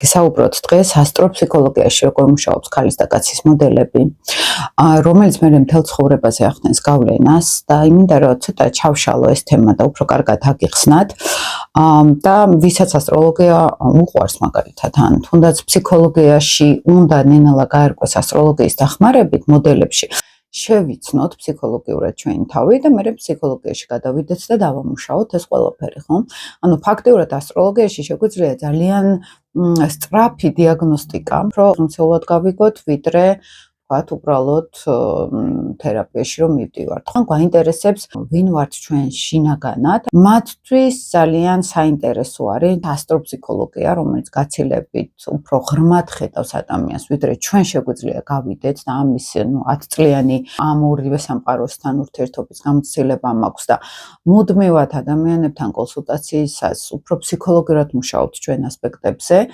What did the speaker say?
გესაუბროთ დღეს ასტროფსიქოლოგიაში როგორ მუშაობს ქალის და კაცის მოდელები, რომელიც მე მთელ ცხოვრებაზე ახდენს გავლენას და იმინდა რომ ცოტა ჩავშალო ეს თემა და უფრო კარგად აგიხსნათ. და ვისაც ასტროლოგია უყვარს მაგალითად, ან თუნდაც ფსიქოლოგიაში უნდა ნენალა გაერკვეს ასტროლოგიის დახმარებით მოდელებში, შევიცნოთ ფსიქოლოგიურად ჩვენი თავი და მე ფსიქოლოგიაში გადავიდეთ და დავამუშაოთ ეს ყველაფერი, ხო? ანუ ფაქტიურად ასტროლოგიაში შეგვიძლია ძალიან სწრაფი დიაგნოსტიკა, პროფესიულად გავიგოთ, ვიდრე ვთქვათ, უბრალოდ თერაპიაში რომ მივდივართ. ხო, გვაინტერესებს ვინ ვართ ჩვენ შინაგანად. მათთვის ძალიან საინტერესო არის ასტროფსიქოლოგია, რომელიც გაცილებით უფრო ღრმად ხედავს ადამიანს, ვიდრე ჩვენ შეგვიძლია გავიდეთ და ამის 10 წლიანი ამ ორივე სამყაროსთან ურთიერთობის გამოცდილება მაქვს და მუდმივად ადამიანებთან კონსულტაციისას უფრო ფსიქოლოგიურად მუშაობთ ჩვენ ასპექტებზე.